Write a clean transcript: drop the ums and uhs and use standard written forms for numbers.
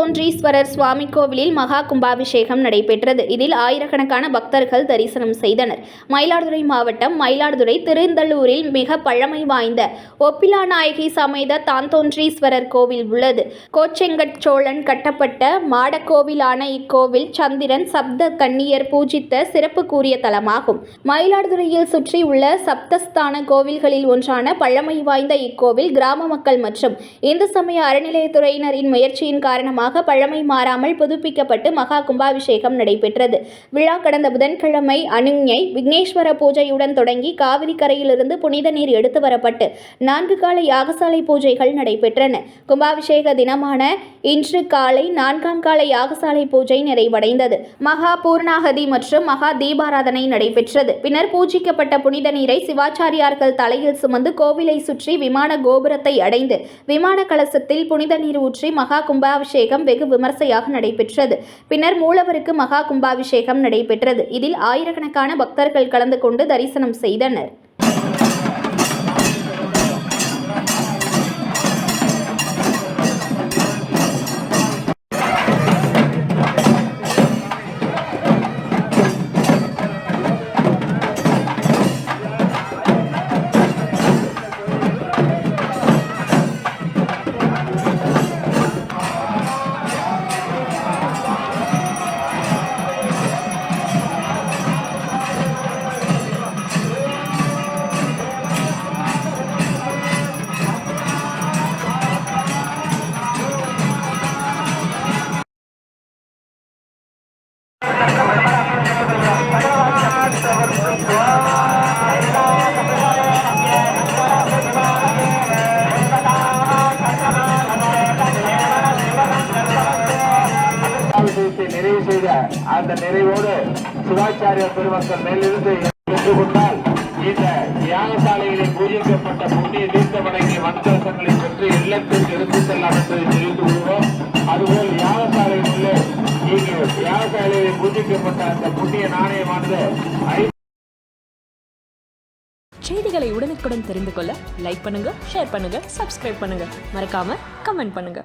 தான்தோன்றீஸ்வரர் சுவாமி கோவிலில் மகா கும்பாபிஷேகம் நடைபெற்றது. இதில் ஆயிரக்கணக்கான பக்தர்கள் தரிசனம் செய்தனர். மயிலாடுதுறை மாவட்டம் மயிலாடுதுறை திருந்தள்ளூரில் மிக பழமை வாய்ந்த ஒப்பிலாநாயகி சமேத தான்தோன்றீஸ்வரர் கோவில் உள்ளது. கோச்செங்கட் சோழன் கட்டப்பட்ட மாடக்கோவிலான இக்கோவில் சந்திரன் சப்த கன்னியர் பூஜித்த சிறப்புக்குரிய தலமாகும். மயிலாடுதுறையில் சுற்றி உள்ள சப்தஸ்தான கோவில்களில் ஒன்றான பழமை வாய்ந்த இக்கோவில் கிராம மக்கள் மற்றும் இந்து சமய அறநிலையத்துறையினரின் முயற்சியின் காரணமாக பழமை மாறாமல் புதுப்பிக்கப்பட்டு மகா கும்பாபிஷேகம் நடைபெற்றது. விழா கடந்த புதன்கிழமை அனுஞை விக்னேஸ்வர பூஜையுடன் தொடங்கி காவிரி கரையிலிருந்து புனித நீர் எடுத்து வரப்பட்டு 4 கால யாகசாலை பூஜைகள் நடைபெற்றன. கும்பாபிஷேக தினமான இன்று காலை 4ஆம் கால யாகசாலை பூஜை நிறைவடைந்தது. மகா பூர்ணாகதி மற்றும் மகா தீபாராதனை நடைபெற்றது. பின்னர் பூஜிக்கப்பட்ட புனித நீரை சிவாச்சாரியார்கள் தலையில் சுமந்து கோவிலை சுற்றி விமான கோபுரத்தை அடைந்து விமான கலசத்தில் புனித நீர் ஊற்றி மகா கும்பாபிஷேகம் வெகு விமர்சையாக நடைபெற்றது. பின்னர் மூலவருக்கு மகா கும்பாபிஷேகம் நடைபெற்றது. இதில் ஆயிரக்கணக்கான பக்தர்கள் கலந்து கொண்டு தரிசனம் செய்தனர். நிறைவு செய்த அந்த நிறைவோடு சிவாச்சாரிய பெருமக்கள் மேலிருந்து பெற்றுக்கொண்டால் இந்த யாகசாலைகளில் பூஜிக்கப்பட்ட புண்ணிய தீர்த்தமடங்கிய மந்திரங்களை பெற்று இல்லத்திற்கு எடுத்து செல்லலாம் என்பதை தெரிவித்துக் கொள்வோம். அதுபோல் யாகசாலையில் உள்ள இங்கு யாகசாலையில் பூஜிக்கப்பட்ட அந்த புண்ணிய நாணயமானது செய்திகளை உடனுக்குடன் தெரிந்து கொள்ள லைக் பண்ணுங்க, ஷேர் பண்ணுங்க, சப்ஸ்கிரைப் பண்ணுங்க, மறக்காம கமெண்ட் பண்ணுங்க.